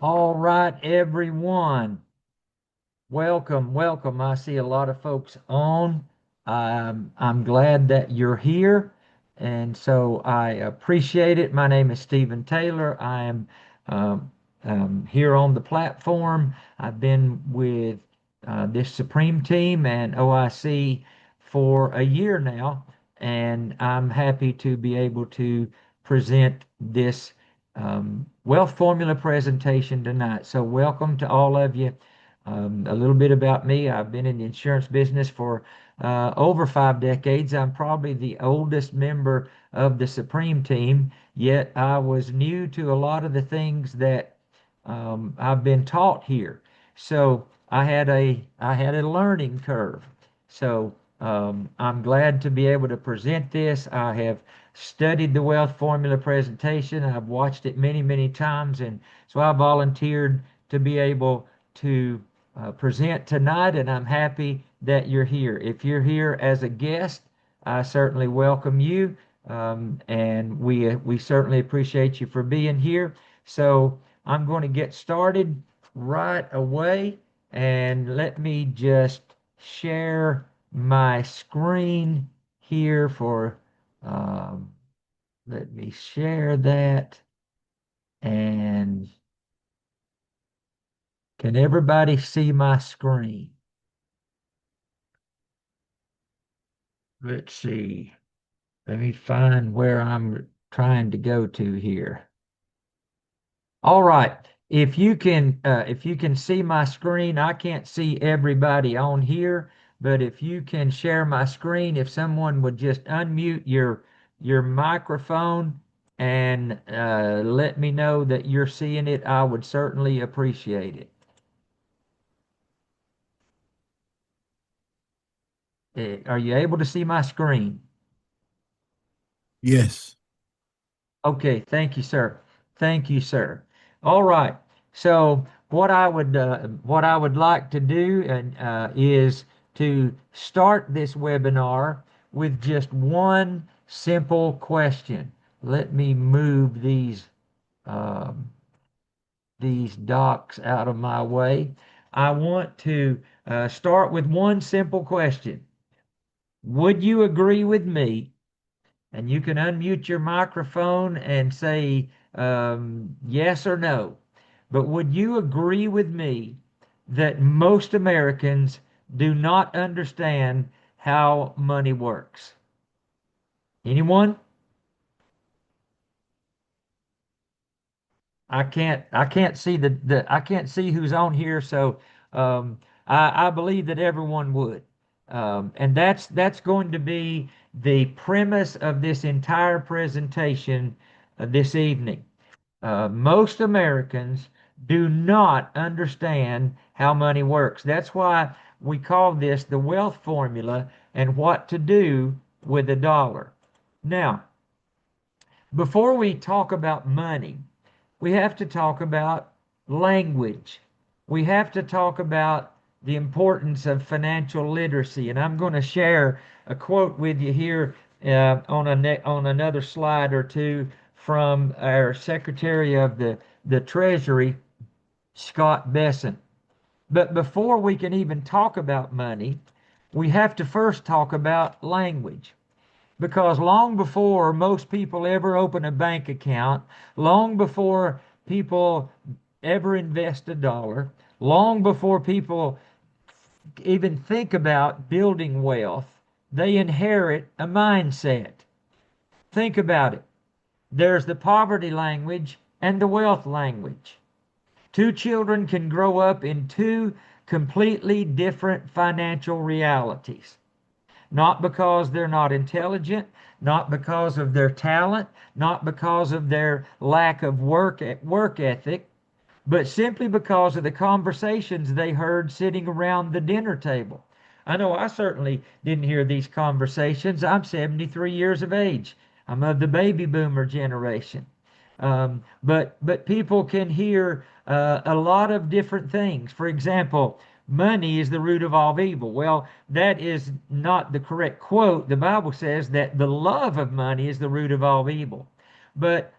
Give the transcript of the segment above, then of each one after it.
All right, everyone. Welcome, welcome. I see a lot of folks on. I'm glad that you're here, and so I appreciate it. My name is Stephen Taylor. I am um, here on the platform. I've been with this Supreme Team and OIC for a year now, and I'm happy to be able to present this wealth formula presentation tonight. So, welcome to all of you. A little bit about me. I've been in the insurance business for over 5 decades. I'm probably the oldest member of the Supreme Team, yet I was new to a lot of the things that I've been taught here. So I had a learning curve. So I'm glad to be able to present this. I have studied the wealth formula presentation. I've watched it many, many times, and so I volunteered to be able to present tonight, and I'm happy that you're here. If you're here as a guest, I certainly welcome you, and we certainly appreciate you for being here. So I'm going to get started right away, and let me just share my screen here for. Um, Let me share that, and can everybody see my screen? Let's see. Let me find where I'm trying to go to here. All right. If you can see my screen, I can't see everybody on here, but if you can share my screen, if someone would just unmute your microphone and let me know that you're seeing it, I would certainly appreciate it. Are you able to see my screen? Yes. Okay, thank you, sir. Thank you, sir. All right. So what I would like to do is to start this webinar with just one simple question. Let me move um, these docs out of my way. I want to start with one simple question. Would you agree with me? And you can unmute your microphone and say yes or no. But would you agree with me that most Americans do not understand how money works? Anyone? I can't see I can't see who's on here, so I believe that everyone would. And that's going to be the premise of this entire presentation this evening. Most Americans do not understand how money works. That's why we call this the wealth formula and what to do with a dollar. Now, before we talk about money, we have to talk about language. We have to talk about the importance of financial literacy. And I'm going to share a quote with you here on another slide or two from our Secretary of the Treasury, Scott Bessent. But before we can even talk about money, we have to first talk about language. Because long before most people ever open a bank account, long before people ever invest a dollar, long before people even think about building wealth, they inherit a mindset. Think about it. There's the poverty language and the wealth language. Two children can grow up in two completely different financial realities. Not because they're not intelligent, not because of their talent, not because of their lack of work ethic, but simply because of the conversations they heard sitting around the dinner table. I know I certainly didn't hear these conversations. I'm 73 years of age. I'm of the baby boomer generation. But people can hear a lot of different things. For example, money is the root of all evil. Well, that is not the correct quote. The Bible says that the love of money is the root of all evil. But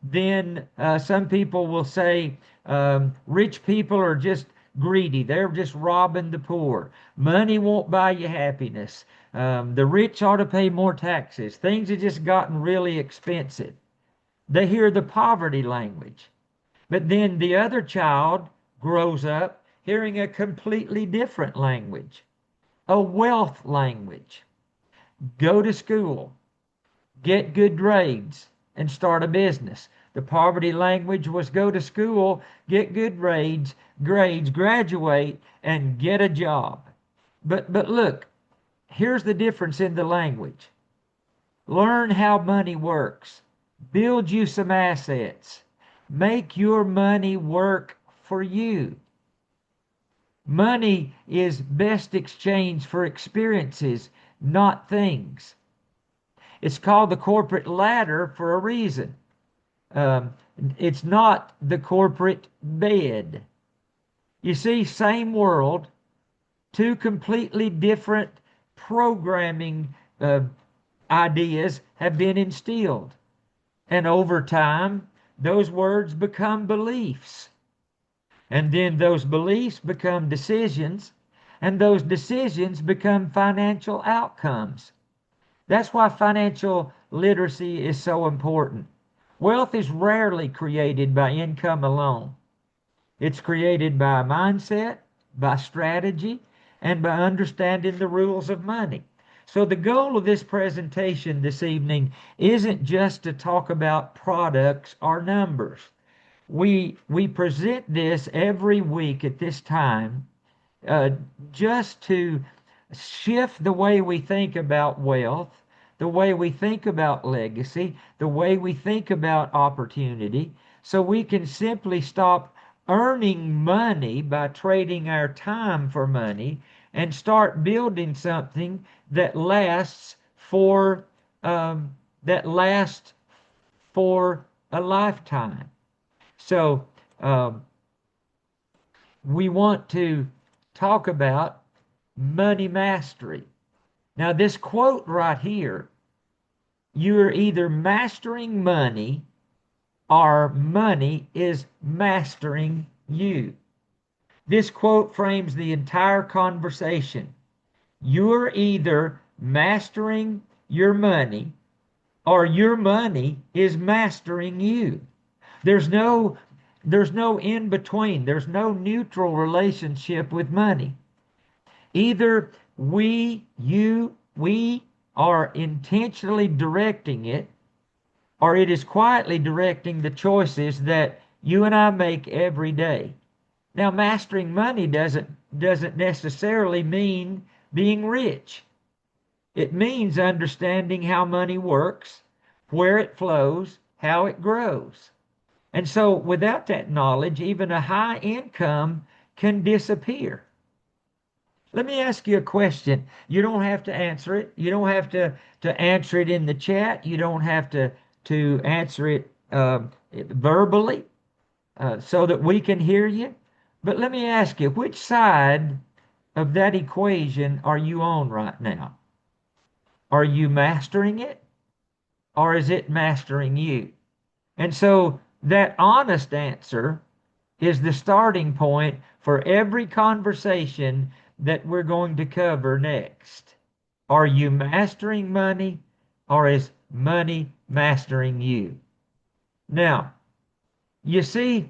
then some people will say rich people are just greedy. They're just robbing the poor. Money won't buy you happiness. The rich ought to pay more taxes. Things have just gotten really expensive. They hear the poverty language. But then the other child grows up hearing a completely different language, a wealth language. Go to school, get good grades, and start a business. The poverty language was go to school, get good grades, graduate, and get a job. But look, here's the difference in the language. Learn how money works. Build you some assets. Make your money work for you. Money is best exchanged for experiences, not things. It's called the corporate ladder for a reason. Um, it's not the corporate bed. You see, same world, two completely different programming ideas have been instilled. And over time, those words become beliefs. And then those beliefs become decisions. And those decisions become financial outcomes. That's why financial literacy is so important. Wealth is rarely created by income alone. It's created by mindset, by strategy, and by understanding the rules of money. So the goal of this presentation this evening isn't just to talk about products or numbers. We present this every week at this time uh, just to shift the way we think about wealth, the way we think about legacy, the way we think about opportunity, so we can simply stop earning money by trading our time for money and start building something that lasts for um, that lasts for a lifetime. So um, we want to talk about money mastery. Now, this quote right here, you're either mastering money or money is mastering you. This quote frames the entire conversation. You're either mastering your money or your money is mastering you. There's no there's no in between. There's no neutral relationship with money. Either we are intentionally directing it, or it is quietly directing the choices that you and I make every day. Now, mastering money doesn't necessarily mean being rich. It means understanding how money works, where it flows, how it grows. And so without that knowledge, even a high income can disappear. Let me ask you a question. You don't have to answer it. You don't have to answer it in the chat. You don't have to answer it verbally so that we can hear you. But let me ask you, which side of that equation are you on right now? Are you mastering it or is it mastering you? And so that honest answer is the starting point for every conversation that we're going to cover next. Are you mastering money or is money mastering you? Now, you see,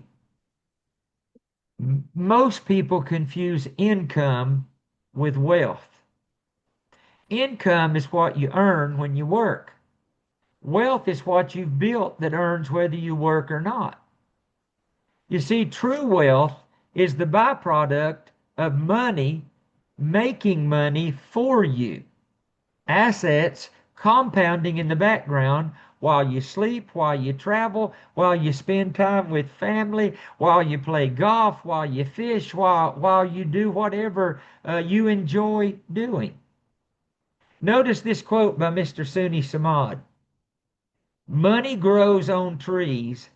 most people confuse income with wealth. Income is what you earn when you work. Wealth is what you've built that earns whether you work or not. You see, true wealth is the byproduct of money making money for you. Assets compounding in the background while you sleep, while you travel, while you spend time with family, while you play golf, while you fish, while you do whatever you enjoy doing. Notice this quote by Mr. Suni Samad. Money grows on trees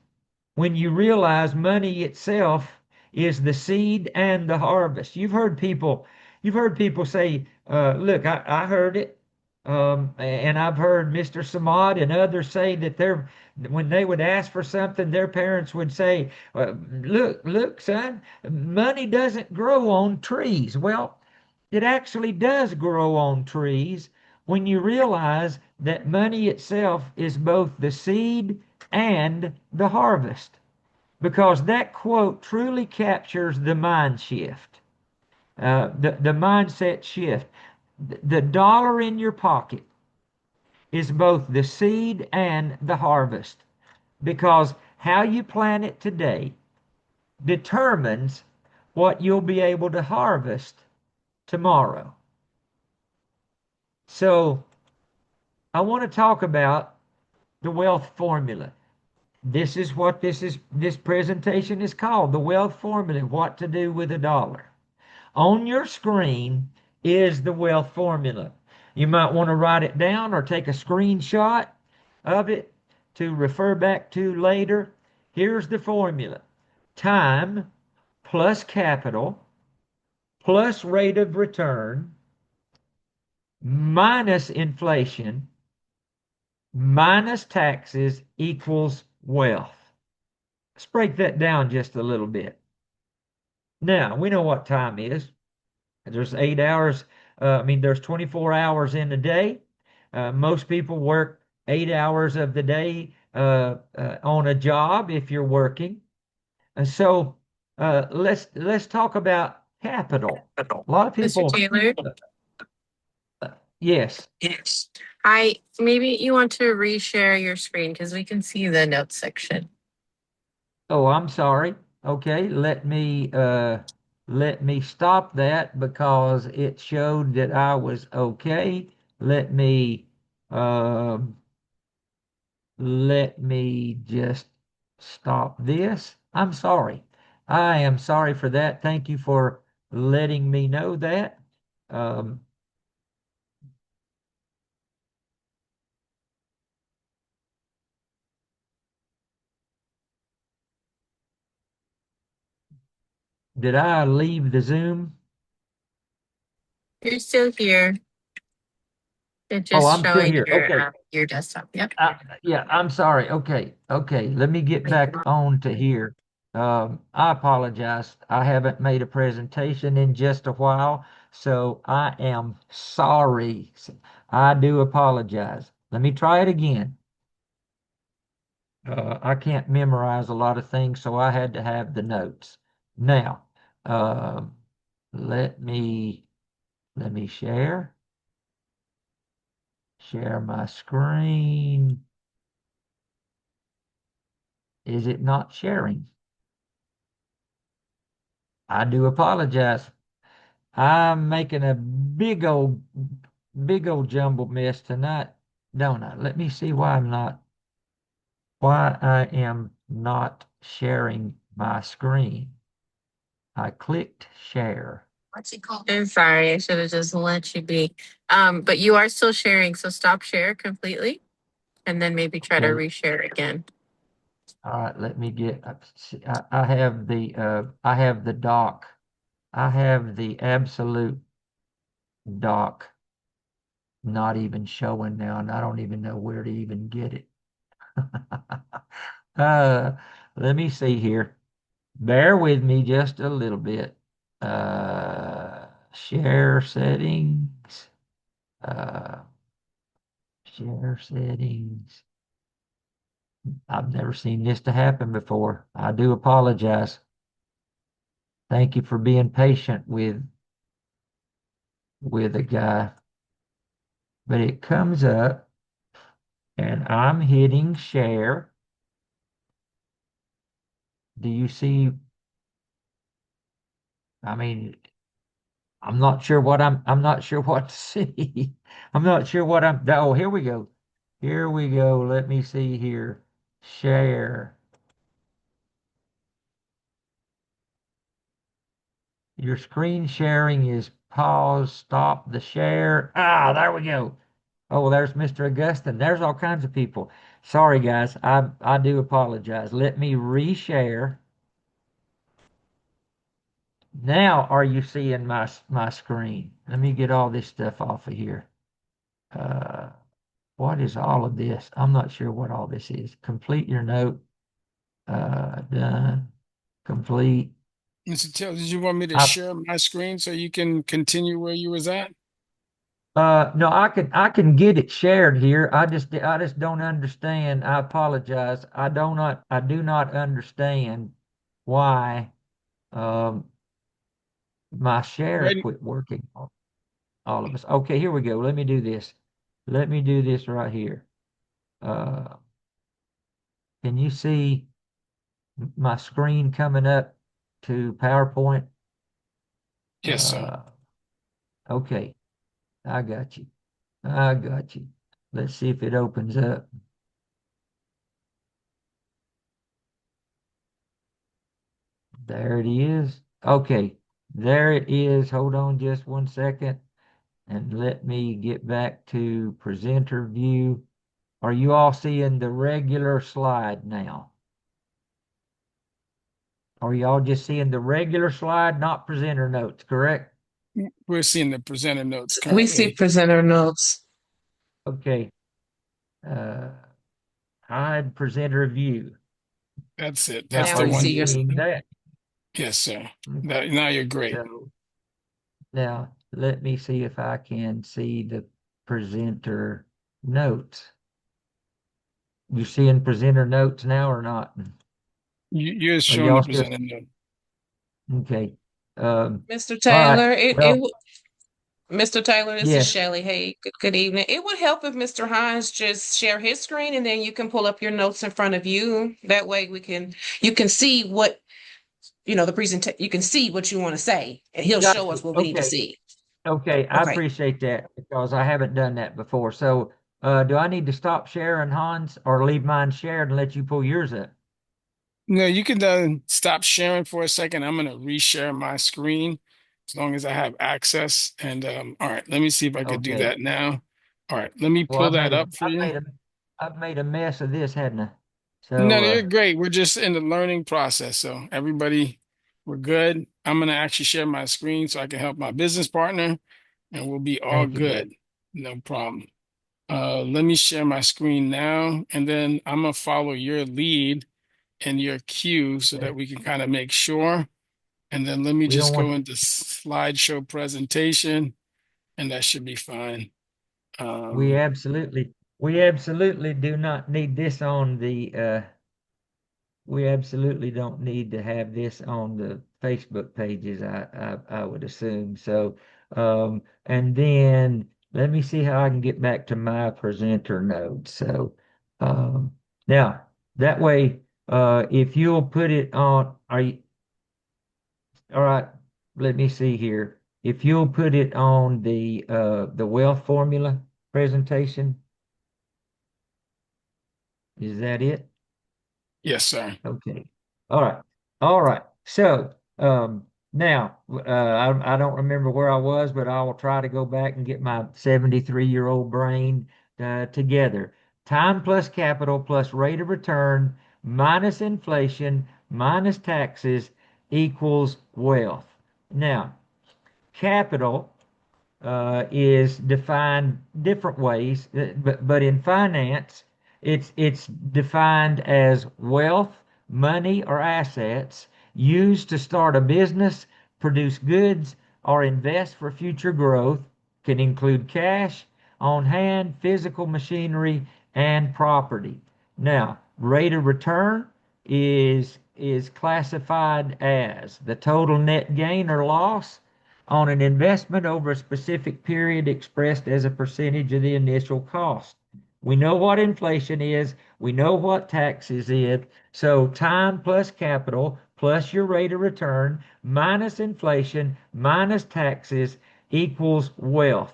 when you realize money itself is the seed and the harvest. You've heard people say, look, I heard it. And I've heard Mr. Samad and others say that when they would ask for something, their parents would say, "Look, look, son, money doesn't grow on trees." Well, it actually does grow on trees when you realize that money itself is both the seed and the harvest, because that quote truly captures the mind shift, the mindset shift. The dollar in your pocket is both the seed and the harvest, because how you plant it today determines what you'll be able to harvest tomorrow. So I want to talk about the wealth formula. This is what this presentation is called, the wealth formula, what to do with a dollar. On your screen is the wealth formula. You might want to write it down or take a screenshot of it to refer back to later. Here's the formula: time plus capital plus rate of return minus inflation minus taxes equals wealth. Let's break that down just a little bit. Now, we know what time is. There's 8 hours. There's 24 hours in a day. Most people work 8 hours of the day on a job if you're working. And so let's talk about capital. A lot of Mr. people, Taylor? yes. Yes. Hi, maybe you want to reshare your screen because we can see the notes section. Oh, I'm sorry. Okay, let me stop that because it showed that I was okay. Um let me just stop this. I'm sorry. I am sorry for that. Thank you for letting me know that. Um, did I leave the Zoom? You're still here. It's Oh, just I'm still showing here. Okay. your desktop. Yep. Yeah, I'm sorry. Okay. Okay. Let me get back on to here. I apologize. I haven't made a presentation in just a while, so I am sorry. I do apologize. Let me try it again. I can't memorize a lot of things, so I had to have the notes. Now, uh, let me let me share my screen. Is it not sharing? I do apologize. I'm making a big old jumbled mess tonight, don't I? Let me see why I am not sharing my screen. I clicked share. What's it called? I'm sorry, I should have just let you be. But you are still sharing, so stop share completely and then maybe try to Okay. reshare again. All right, let me get I have I have the doc. I have the absolute doc not even showing now, and I don't even know where to even get it. uh, let me see here. Bear with me just a little bit. Share settings. Uh, share settings. I've never seen this to happen before. I do apologize. Thank you for being patient with a guy. But it comes up and I'm hitting share. Do you see? I mean, I'm not sure what to see. I'm not sure what oh, here we go. Here we go. Let me see here. Share. Your screen sharing is pause, stop the share. Ah, there we go. Oh, there's Mr. Augustine. There's all kinds of people. Sorry, guys. I do apologize. Let me reshare. Now, are you seeing my screen? Let me get all this stuff off of here. Uh, what is all of this? I'm not sure what all this is. Complete your note. Done. Complete. Mr. Taylor, did you want me to I share my screen so you can continue where you was at? no, I can get it shared here. I just don't understand. I apologize. I do not understand why um my share Right. quit working on all of us. Okay, here we go. Let me do this. Let me do this right here. Uh can you see my screen coming up to PowerPoint? Yes, sir. Uh okay, I got you. I got you. Let's see if it opens up. There it is. Okay, there it is. Hold on just one second and let me get back to presenter view. Are you all seeing the regular slide now? Are y'all just seeing the regular slide, not presenter notes, correct? We're seeing the presenter notes We see currently. presenter notes. Okay. Uh, hide presenter view. That's it. Now, That's Now the are we you see one. your seeing that? Yes, sir. Okay. Now you're great. So now let me see if I can see the presenter notes. You seeing presenter notes now or not? You're Are showing the y'all still presenter note. okay? Mr. All right. Taylor. Well, Mr. Taylor, this is yes, Shelley. Hey, good evening. It would help if Mr. Hines just share his screen and then you can pull up your notes in front of you. That way you can see what, the you can see what you want to say and he'll got show us you. what we need to Okay. see. Okay. I Okay. appreciate that because I haven't done that before. So, do I need to stop sharing Hans or leave mine shared and let you pull yours up? No, you can stop sharing for a second. I'm going to reshare my screen as long as I have access. And all right, let me see if I could do Okay. that now. All right, let me Well, pull that up for you. I've made a mess of this, hadn't I? No, So, you're great. We're just in the learning process. So everybody, we're good. I'm going to actually share my screen so I can help my business partner and we'll be all thank you, bud. good. No problem. Let me share my screen now, and then I'm gonna follow your lead and your cue so Okay. that we can kind of make sure. And then let me We don't just want go into slideshow presentation, and that should be fine. we Um, absolutely we absolutely do not need this on the we absolutely don't need to have this on the Facebook pages, I would assume. So, and then let me see how I can get back to my presenter node. So, um, now that way, if you'll put it on, are you, all right, let me see here. If you'll put it on the wealth formula presentation, is that it? yes, sir. Okay. All right. All right. So now I don't remember where I was, but I will try to go back and get my 73-year-old brain together. Time plus capital plus rate of return minus inflation minus taxes equals wealth. Now, capital is defined different ways, but in finance, it's defined as wealth, money, or assets used to start a business, produce goods, or invest for future growth. Can include cash on hand, physical machinery, and property. Now, rate of return is classified as the total net gain or loss on an investment over a specific period expressed as a percentage of the initial cost. We know what inflation is. We know what taxes is. So time plus capital plus your rate of return minus inflation minus taxes equals wealth.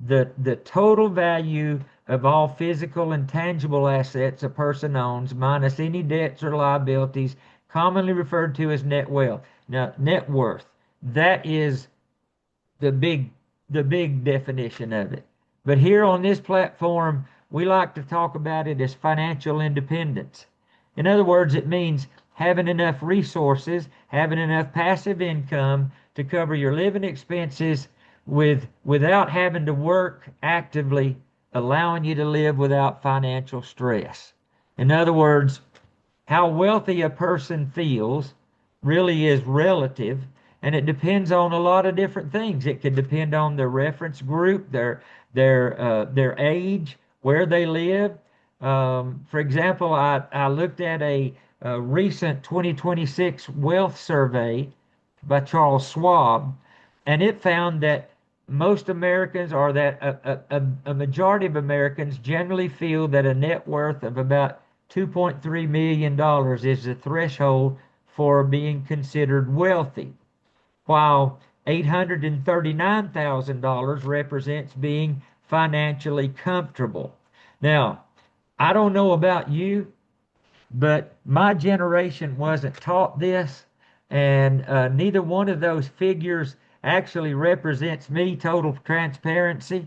The total value of all physical and tangible assets a person owns minus any debts or liabilities, commonly referred to as net wealth. Now, net worth. That is the big the big definition of it. But here on this platform, we like to talk about it as financial independence. In other words, it means having enough resources, having enough passive income to cover your living expenses without having to work actively allowing you to live without financial stress. In other words, how wealthy a person feels really is relative, and it depends on a lot of different things. It could depend on their reference group, their age, where they live. For example, I looked at a recent 2026 wealth survey by Charles Schwab, and it found that most Americans, or that a majority of Americans, generally feel that a net worth of about $2.3 million is the threshold for being considered wealthy, while $839,000 represents being financially comfortable. Now, I don't know about you, but my generation wasn't taught this, and neither one of those figures actually represents me, total transparency.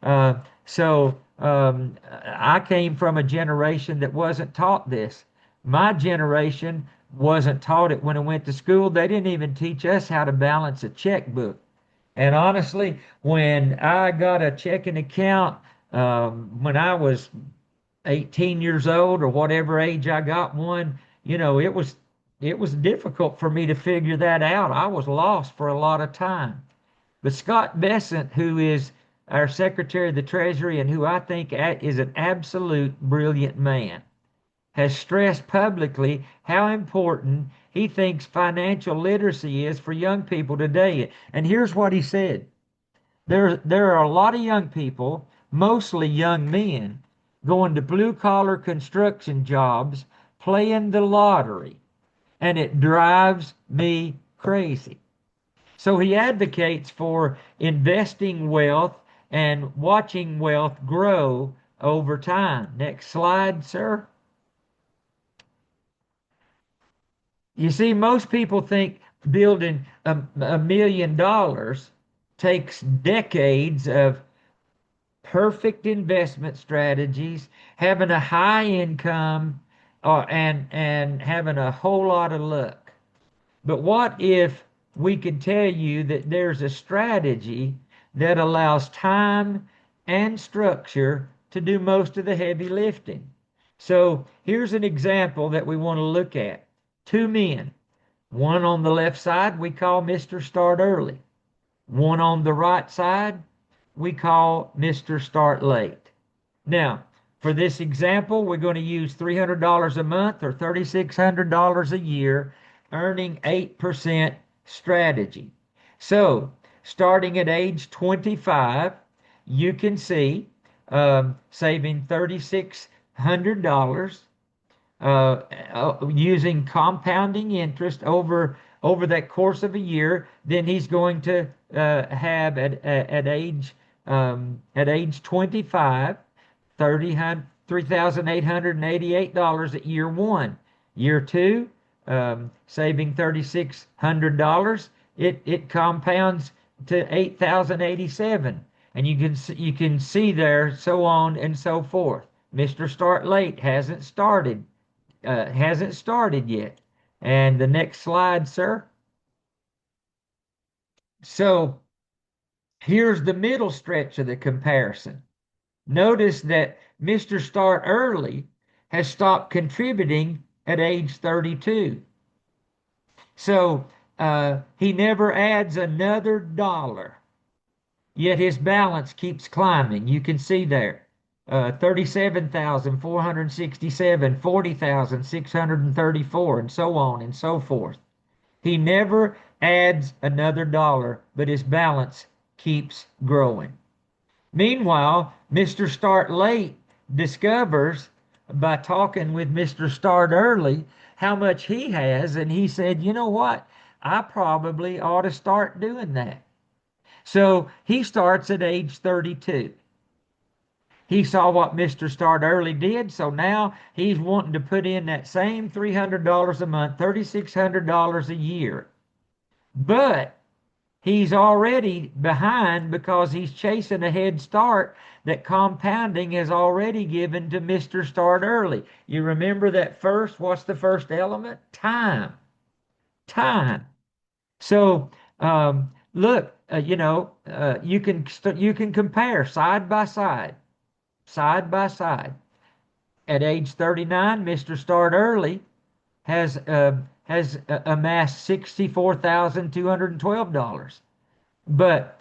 Uh, so I came from a generation that wasn't taught this. My generation wasn't taught it when I went to school. They didn't even teach us how to balance a checkbook. And honestly, when I got a checking account when I was 18 years old or whatever age I got one, it was difficult for me to figure that out. I was lost for a lot of time. But Scott Bessent, who is our Secretary of the Treasury and who I think is an absolute brilliant man, has stressed publicly how important he thinks financial literacy is for young people today. And here's what he said. There are a lot of young people, mostly young men, going to blue collar construction jobs, playing the lottery, and it drives me crazy. So he advocates for investing wealth and watching wealth grow over time. Next slide, sir. You see, most people think building $1 million takes decades of perfect investment strategies, having a high income, and having a whole lot of luck. But what if we could tell you that there's a strategy that allows time and structure to do most of the heavy lifting? So here's an example that we want to look at. Two men, one on the left side we call Mr. Start Early, one on the right side we call Mr. Start Late. Now, for this example, we're going to use $300 a month or $3,600 a year, earning 8% strategy. So, starting at age 25, you can see saving $3,600 using compounding interest over that course of a year. Then he's going to have at age 25 $3,888 at year one. Year two, saving $3,600, it compounds to $8,087, and you can see there, so on and so forth. Mr. Start Late hasn't started yet. And the next slide, sir. So here's the middle stretch of the comparison. Notice that Mr. Start Early has stopped contributing at age 32. So he never adds another dollar, yet his balance keeps climbing. You can see there. 37,467, 40,634, and so on and so forth. He never adds another dollar, but his balance keeps growing. Meanwhile, Mr. Start Late discovers by talking with Mr. Start Early how much he has, and he said, you know what? I probably ought to start doing that. So he starts at age 32. He saw what Mr. Start Early did, so now he's wanting to put in that same $300 a month, $3,600 a year. But he's already behind because he's chasing a head start that compounding has already given to Mr. Start Early. You remember that what's the first element? Time. Time. So look, you can compare side by side. side by side. At age 39, Mr. Start Early has amassed $64,212. But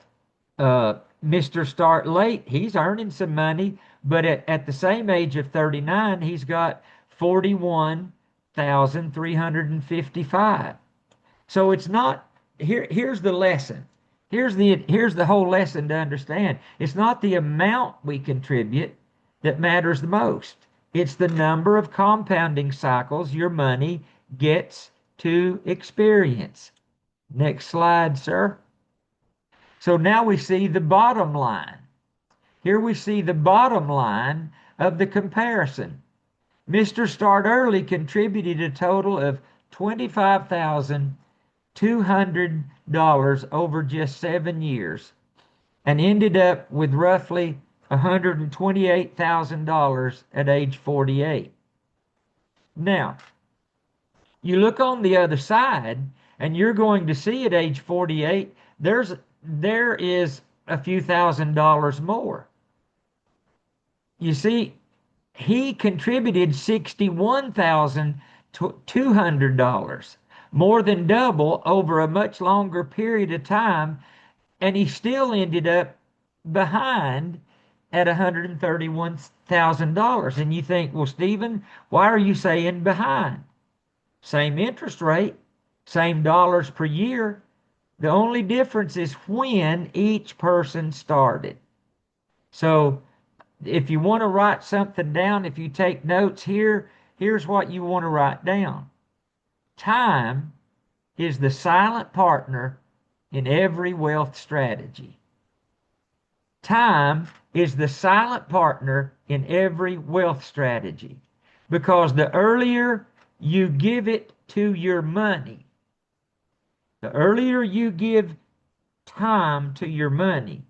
Mr. Start Late, he's earning some money, but at the same age of 39, he's got 41,355. So it's not here's the lesson. Here's the whole lesson to understand. It's not the amount we contribute that matters the most. It's the number of compounding cycles your money gets to experience. Next slide, sir. So now we see the bottom line. Here we see the bottom line of the comparison. Mr. Start Early contributed a total of $25,200 over just 7 years and ended up with roughly $128,000 at age 48. Now, you look on the other side and you're going to see at age 48 there is a few $1,000s more. You see, he contributed $61,200, more than double over a much longer period of time, and he still ended up behind at $131,000. And you think, well, Stephen, why are you saying behind? Same interest rate, same dollars per year. The only difference is when each person started. So if you want to write something down, if you take notes here, here's what you want to write down. Time is the silent partner in every wealth strategy. Time is the silent partner in every wealth strategy, because the earlier you give it to your money, the earlier you give time to your money,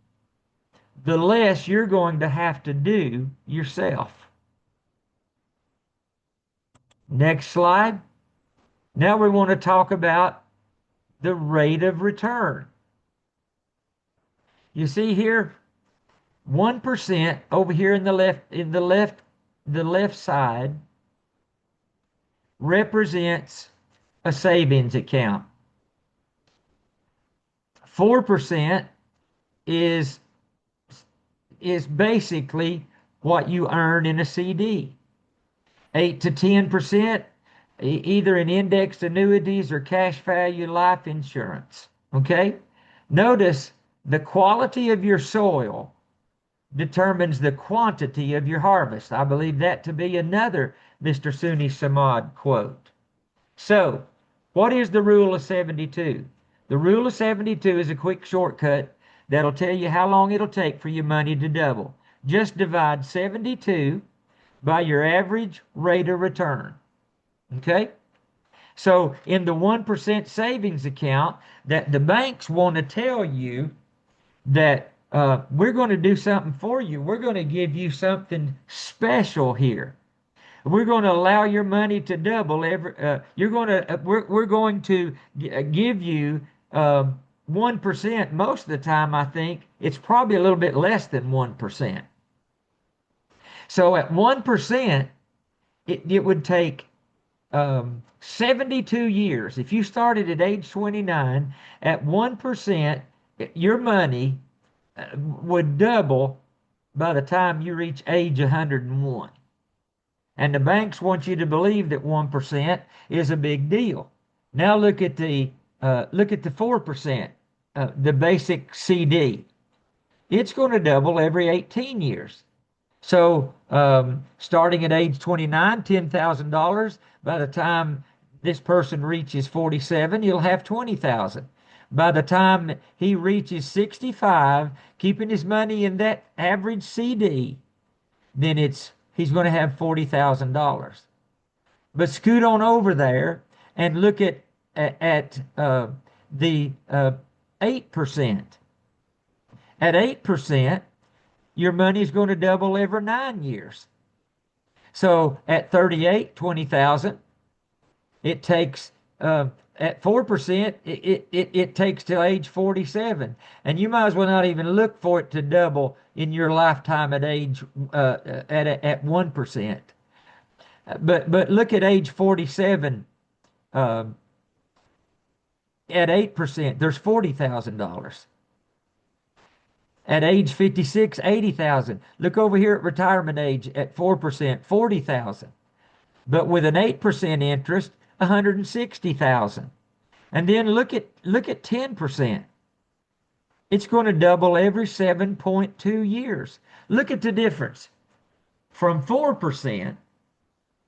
the less you're going to have to do yourself. Next slide. Now we want to talk about the rate of return. You see here, 1% over here in the left side represents a savings account. 4% is basically what you earn in a CD. 8 to 10% either in indexed annuities or cash value life insurance. Okay? Notice the quality of your soil determines the quantity of your harvest. I believe that to be another Mr. Suni Samad quote. So, what is the rule of 72? The rule of 72 is a quick shortcut that'll tell you how long it'll take for your money to double. Just divide 72 by your average rate of return. Okay? So in the 1% savings account, that the banks want to tell you that we're going to do something for you. We're going to give you something special here. We're going to allow your money to double every. We're going to give you 1%. Most of the time, I think it's probably a little bit less than 1%. So at 1%, it would take 72 years. If you started at age 29, at 1%, your money would double by the time you reach age 101. And the banks want you to believe that 1% is a big deal. Now look at the 4%, the basic CD. It's going to double every 18 years. So starting at age 29, $10,000. By the time this person reaches 47, he'll have 20,000. By the time he reaches 65, keeping his money in that average CD, then he's going to have $40,000. But scoot on over there and look at the 8%. At 8%, your money is going to double every 9 years. So at 38, 20,000. It takes at 4%, it takes till age 47. And you might as well not even look for it to double in your lifetime at age at 1%. But look at age 47, um, at 8%, there's $40,000. At age 56, 80,000. Look over here at retirement age at 4%, 40,000. But with an 8% interest, 160,000. And then look at 10%. It's going to double every 7.2 years. Look at the difference from 4%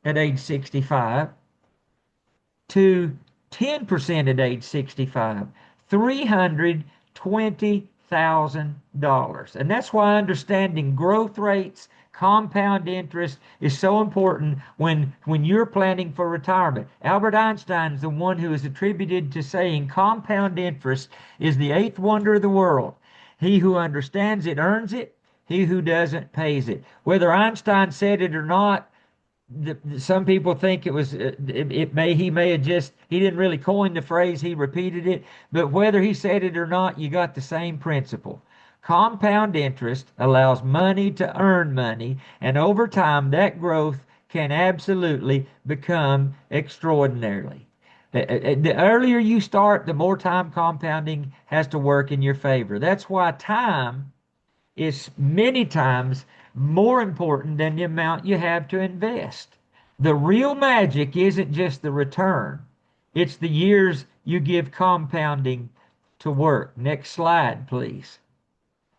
at age 65 to 10% at age 65, $320,000. And that's why understanding growth rates, compound interest is so important when you're planning for retirement. Albert Einstein is the one who is attributed to saying compound interest is the eighth wonder of the world. He who understands it earns it. He who doesn't pays it. Whether Einstein said it or not, some people think it was he may have just he didn't really coin the phrase, he repeated it, but whether he said it or not, you got the same principle. Compound interest allows money to earn money, and over time that growth can absolutely become extraordinarily. The earlier you start, the more time compounding has to work in your favor. That's why time is many times more important than the amount you have to invest. The real magic isn't just the return, it's the years you give compounding to work. Next slide, please.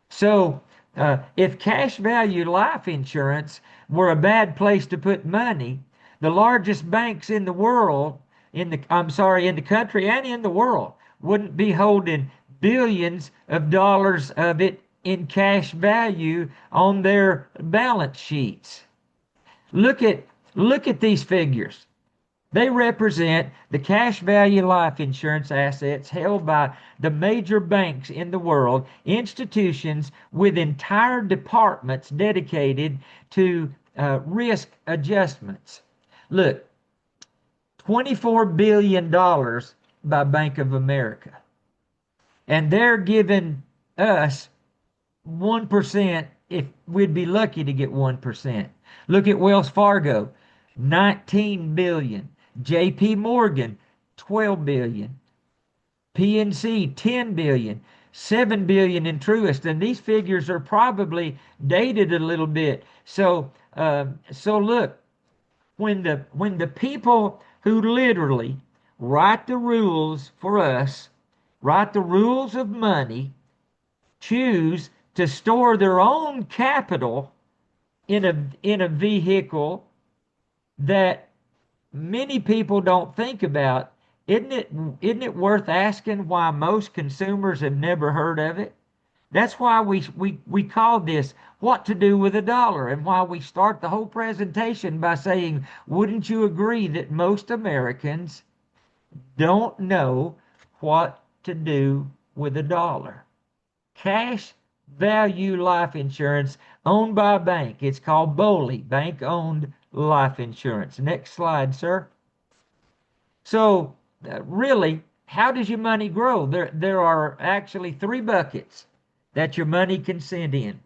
So, if cash value life insurance were a bad place to put money, the largest banks in the world, in the country and in the world, wouldn't be holding billions of dollars of it in cash value on their balance sheets. Look at these figures. They represent the cash value life insurance assets held by the major banks in the world, institutions with entire departments dedicated to risk adjustments. Look, $24 billion by Bank of America. And they're giving us 1% if we'd be lucky to get 1%. Look at Wells Fargo, 19 billion. JP Morgan, 12 billion. PNC, 10 billion. 7 billion in Truist. And these figures are probably dated a little bit. So look, when the people who literally write the rules for us, write the rules of money, choose to store their own capital in a vehicle that many people don't think about, isn't it worth asking why most consumers have never heard of it? That's why we call this What to Do with a Dollar, and why we start the whole presentation by saying, wouldn't you agree that most Americans don't know what to do with a dollar? Cash value life insurance owned by a bank. It's called BOLI, bank-owned life insurance. Next slide, sir. So really, how does your money grow? There are actually three buckets that your money can send in.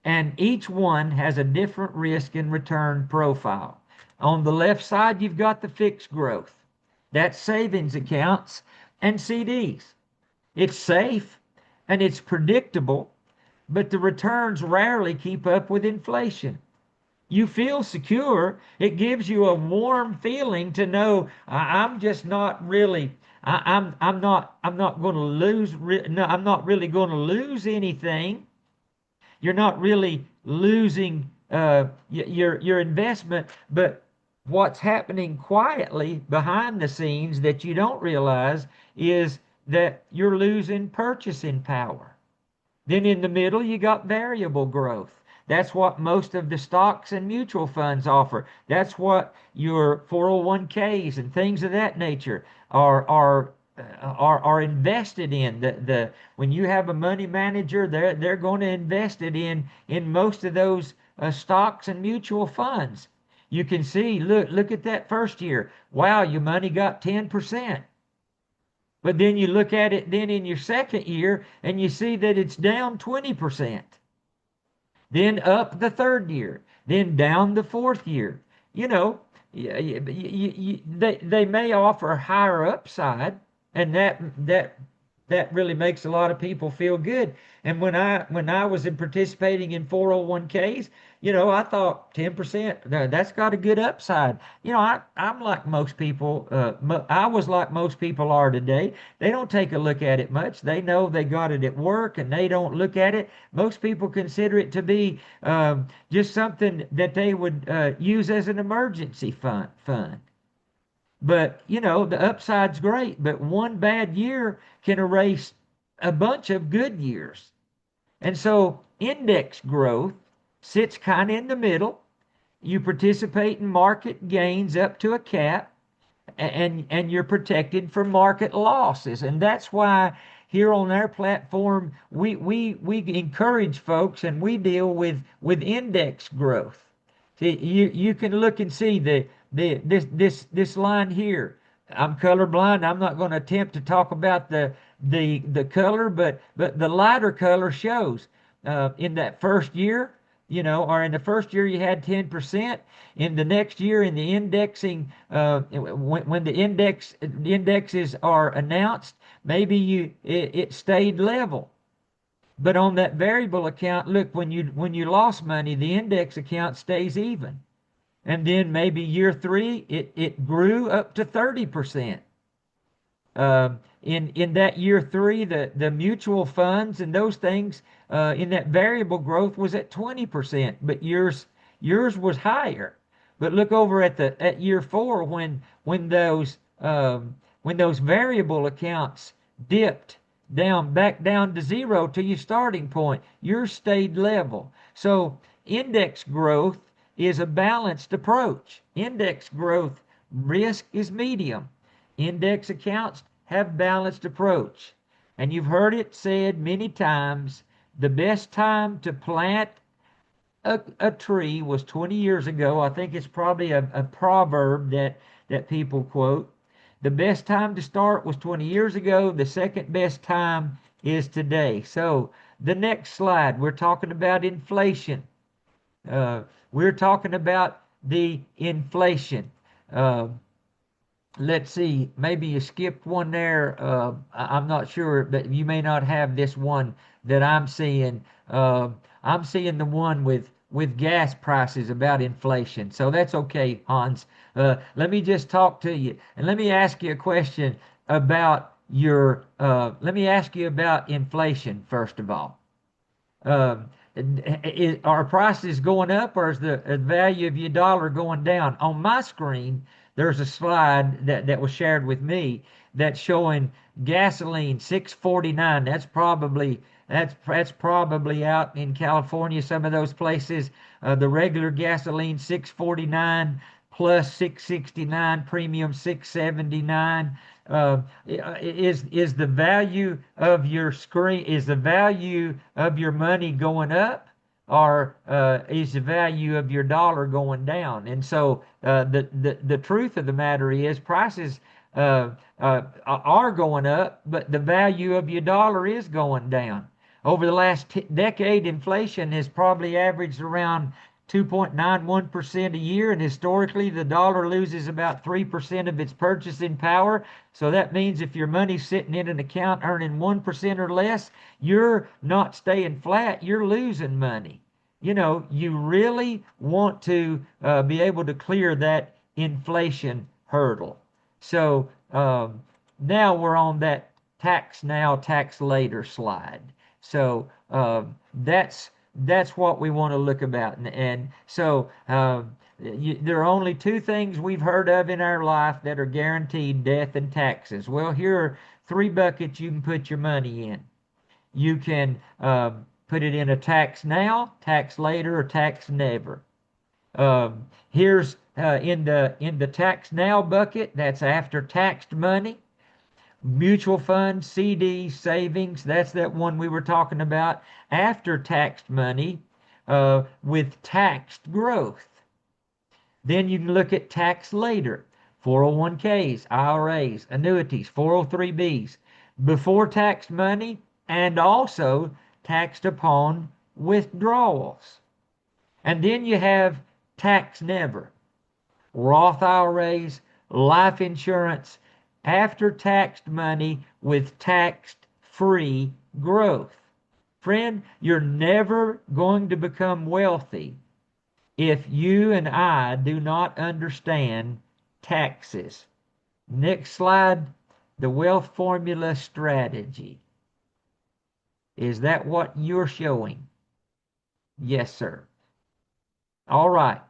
And each one has a different risk and return profile. On the left side, you've got the fixed growth. That's savings accounts and CDs. It's safe and it's predictable, but the returns rarely keep up with inflation. You feel secure. It gives you a warm feeling to know I'm just not really I'm not going to lose no, I'm not really going to lose anything. You're not really losing your investment, but what's happening quietly behind the scenes that you don't realize is that you're losing purchasing power. Then in the middle, you got variable growth. That's what most of the stocks and mutual funds offer. That's what your 401ks and things of that nature are invested in. When you have a money manager, they're going to invest it in most of those stocks and mutual funds. You can see, look at that first year. Wow, your money got 10%. But then you look at it then in your second year and you see that it's down 20%. Then up the third year, then down the fourth year. You know, they may offer higher upside, and that really makes a lot of people feel good. And when I was in participating in 401ks, I thought 10%, that's got a good upside. I'm like most people, I was like most people are today. They don't take a look at it much. They know they got it at work and they don't look at it. Most people consider it to be just something that they would use as an emergency fund. But the upside's great, but one bad year can erase a bunch of good years. And so index growth sits kind of in the middle. You participate in market gains up to a cap, and you're protected from market losses. And that's why here on our platform we encourage folks and we deal with index growth. See, you can look and see this line here. I'm colorblind. I'm not going to attempt to talk about the color, but the lighter color shows in that first year, or in the first year you had 10%. In the next year, in the indexing, when the indexes are announced, maybe it stayed level. But on that variable account, look, when you lost money, the index account stays even. And then maybe year three, it grew up to 30%. In that year three, the mutual funds and those things in that variable growth was at 20%, but yours was higher. But look over at year four when those variable accounts dipped back down to zero to your starting point, yours stayed level. So index growth is a balanced approach. Index growth risk is medium. Index accounts have balanced approach. And you've heard it said many times, the best time to plant a tree was 20 years ago. I think it's probably a proverb that people quote. The best time to start was 20 years ago. The second best time is today. So the next slide, we're talking about inflation. We're talking about the inflation. Uh, let's see, maybe you skipped one there. I'm not sure, but you may not have this one that I'm seeing. I'm seeing the one with gas prices about inflation. So that's okay, Hans. Let me just talk to you, and let me ask you a question about let me ask you about inflation first of all. Um, are prices going up, or is the value of your dollar going down? On my screen, there's a slide that was shared with me that's showing gasoline 6.49. That's probably out in California, some of those places. The regular gasoline 6.49 plus 6.69, premium 6.79. Is the value of your screen, is the value of your money going up, or is the value of your dollar going down? And so the truth of the matter is prices are going up, but the value of your dollar is going down. Over the last decade, inflation has probably averaged around 2.91% a year, and historically the dollar loses about 3% of its purchasing power. So that means if your money's sitting in an account earning 1% or less, you're not staying flat, you're losing money. You really want to be able to clear that inflation hurdle. So now we're on that tax now, tax later slide. So that's what we want to look about. And so there are only two things we've heard of in our life that are guaranteed: death and taxes. Well, here are three buckets you can put your money in. You can put it in a tax now, tax later, or tax never. Here's in the tax now bucket, that's after taxed money. Mutual funds, CDs, savings, that's that one we were talking about. After taxed money with taxed growth. Then you can look at tax later. 401ks, IRAs, annuities, 403bs, before taxed money, and also taxed upon withdrawals. And then you have tax never, Roth IRAs, life insurance, after taxed money with taxed free growth. Friend, you're never going to become wealthy if you and I do not understand taxes. Next slide, the wealth formula strategy. Is that what you're showing? Yes, sir. All right.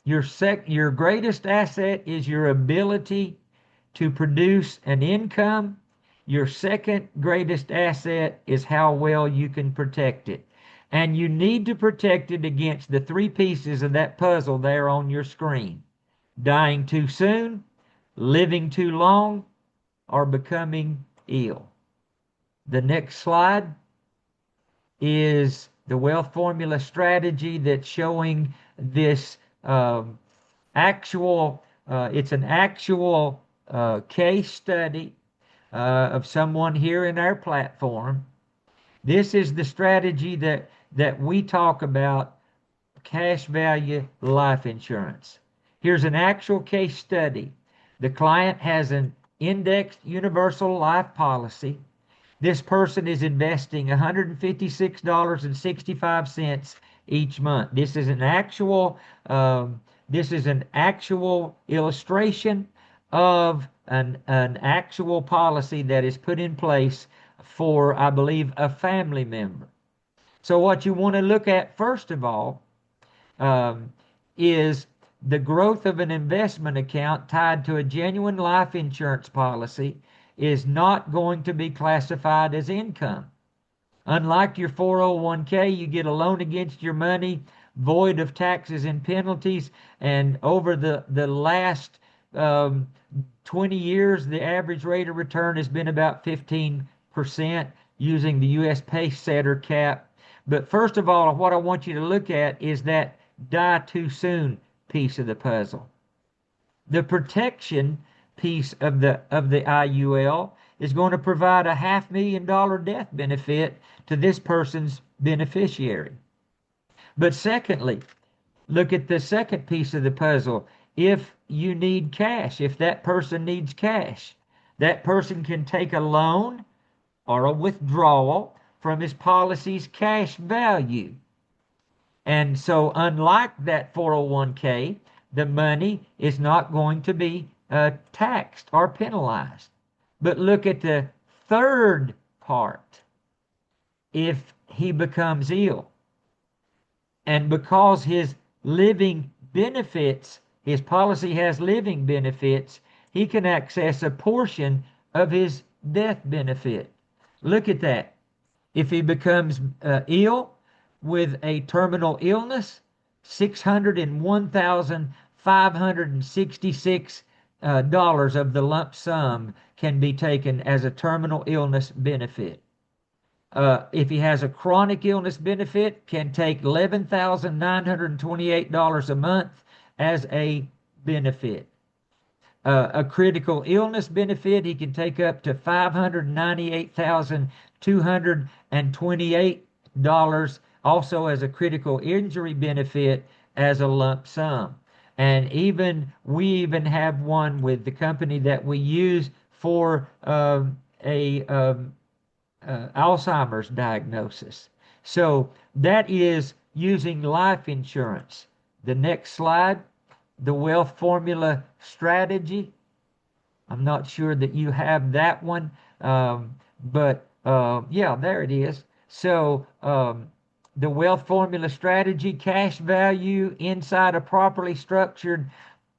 Your greatest asset is your ability to produce an income. Your second greatest asset is how well you can protect it. And you need to protect it against the three pieces of that puzzle there on your screen: dying too soon, living too long, or becoming ill. The next slide is the wealth formula strategy that's showing this actual, it's an actual case study of someone here in our platform. This is the strategy that we talk about, cash value life insurance. Here's an actual case study. The client has an indexed universal life policy. This person is investing $156.65 each month. This is an actual illustration of an actual policy that is put in place for, I believe, a family member. So what you want to look at first of all is the growth of an investment account tied to a genuine life insurance policy is not going to be classified as income. Unlike your 401k, you get a loan against your money, void of taxes and penalties, and over the last 20 years, the average rate of return has been about 15% using the U.S. Pacesetter cap. But first of all, what I want you to look at is that die too soon piece of the puzzle. The protection piece of the IUL is going to provide a $500,000 death benefit to this person's beneficiary. But secondly, look at the second piece of the puzzle. If you need cash, if that person needs cash, that person can take a loan or a withdrawal from his policy's cash value. And so unlike that 401k, the money is not going to be taxed or penalized. But look at the third part. If he becomes ill, and because his living benefits, his policy has living benefits, he can access a portion of his death benefit. Look at that. If he becomes ill with a terminal illness, $601,566 of the lump sum can be taken as a terminal illness benefit. If he has a chronic illness benefit, can take $11,928 a month as a benefit. A critical illness benefit, he can take up to $598,228 also as a critical injury benefit as a lump sum. And we even have one with the company that we use for Alzheimer's diagnosis. So that is using life insurance. The next slide, the wealth formula strategy. I'm not sure that you have that one, but yeah, there it is. So the wealth formula strategy, cash value inside a properly structured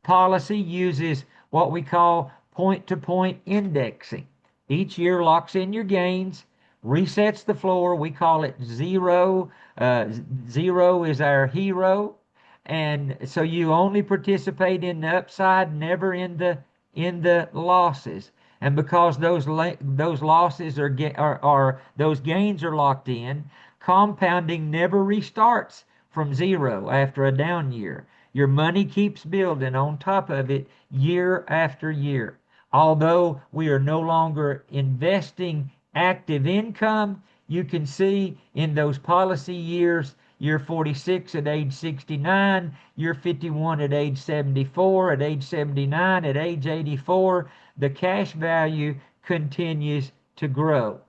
policy uses what we call point-to-point indexing. Each year locks in your gains, resets the floor. We call it zero. Zero is our hero. And so you only participate in the upside, never in the losses. And because those losses those gains are locked in, compounding never restarts from zero after a down year. Your money keeps building on top of it year after year. Although we are no longer investing active income, you can see in those policy years, year 46 at age 69, year 51 at age 74, at age 79, at age 84, the cash value continues to grow.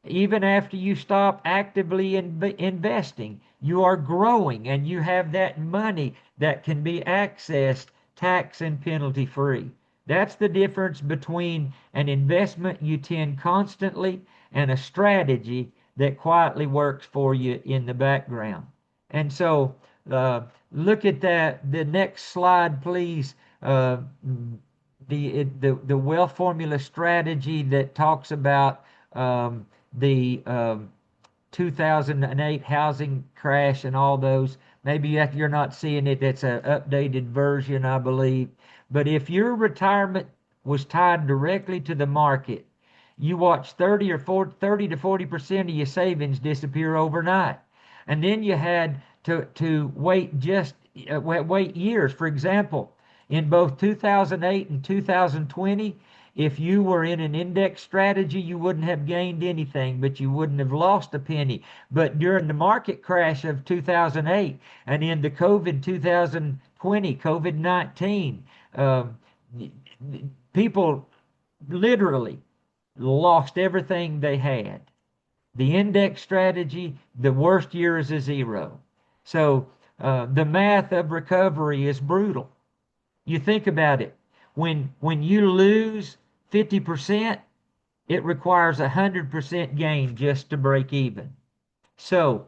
Even after you stop actively investing, you are growing and you have that money that can be accessed tax and penalty free. That's the difference between an investment you tend constantly and a strategy that quietly works for you in the background. And so, look at that. The next slide, please. The wealth formula strategy that talks about the 2008 housing crash and all those. Maybe if you're not seeing it, that's an updated version, I believe. But if your retirement was tied directly to the market, you watch 30 to 40% of your savings disappear overnight. And then you had to wait years. For example, in both 2008 and 2020, if you were in an index strategy, you wouldn't have gained anything, but you wouldn't have lost a penny. But during the market crash of 2008 and in the COVID 2020, COVID-19, people literally lost everything they had. The index strategy, the worst year is a zero. So the math of recovery is brutal. You think about it. When you lose 50%, it requires 100% gain just to break even. So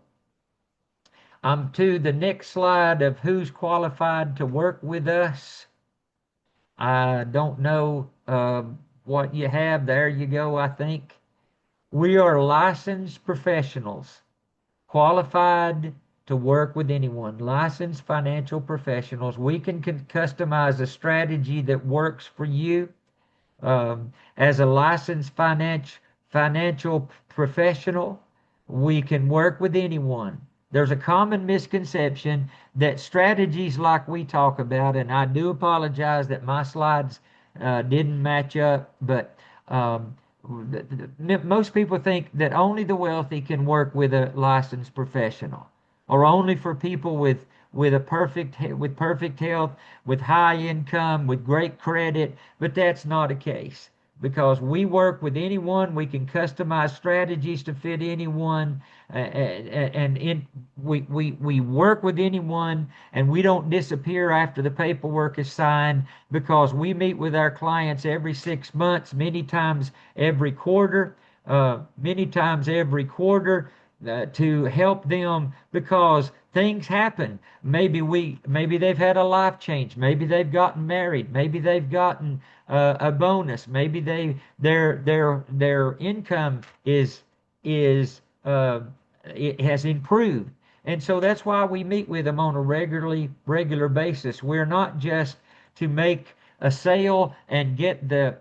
I'm to the next slide of who's qualified to work with us. I don't know what you have. There you go, I think. We are licensed professionals, qualified to work with anyone. Licensed financial professionals. We can customize a strategy that works for you. As a licensed financial professional, we can work with anyone. There's a common misconception that strategies like we talk about, and I do apologize that my slides didn't match up, but most people think that only the wealthy can work with a licensed professional, or only for people with perfect health, with high income, with great credit. But that's not a case, because we work with anyone. We can customize strategies to fit anyone, we work with anyone, and we don't disappear after the paperwork is signed, because we meet with our clients every 6 months, many times every quarter, to help them, because things happen. Maybe they've had a life change. Maybe they've gotten married. Maybe they've gotten a bonus. Maybe their income it has improved. And so that's why we meet with them on a regular basis. We're not just to make a sale and get the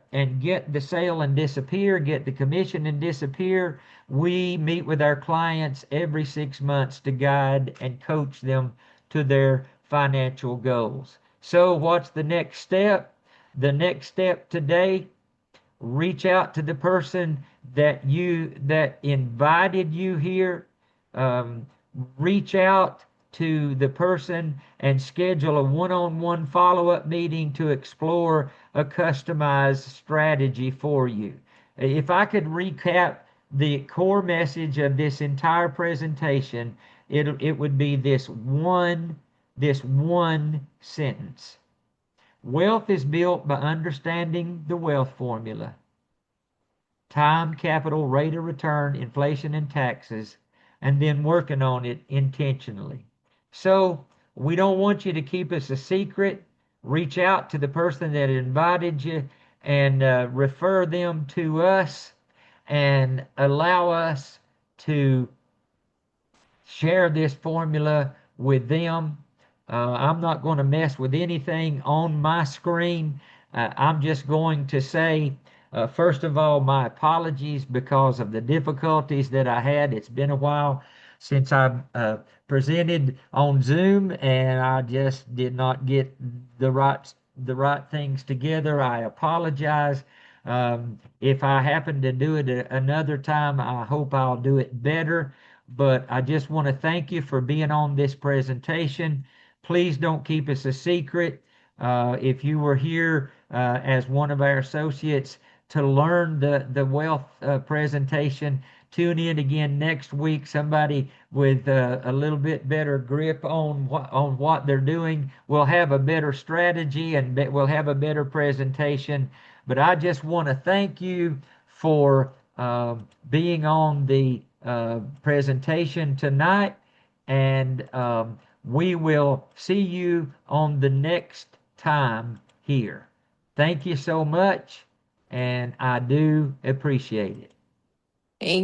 sale and disappear, get the commission and disappear. We meet with our clients every 6 months to guide and coach them to their financial goals. So what's the next step? The next step today: reach out to the person that invited you here. Reach out to the person and schedule a one-on-one follow-up meeting to explore a customized strategy for you. If I could recap the core message of this entire presentation, it would be this one sentence: wealth is built by understanding the wealth formula: time, capital, rate of return, inflation, and taxes, and then working on it intentionally. So we don't want you to keep us a secret. Reach out to the person that invited you and refer them to us, and allow us to share this formula with them. I'm not going to mess with anything on my screen. I'm just going to say, first of all, my apologies because of the difficulties that I had. It's been a while since I've presented on Zoom, and I just did not get the right things together. I apologize. If I happen to do it another time, I hope I'll do it better. But I just want to thank you for being on this presentation. Please don't keep us a secret. If you were here as one of our associates to learn the wealth presentation, tune in again next week. Somebody with a little bit better grip on what they're doing will have a better strategy, and we'll have a better presentation. But I just want to thank you for being on the presentation tonight, and we will see you on the next time here. Thank you so much, and I do appreciate it.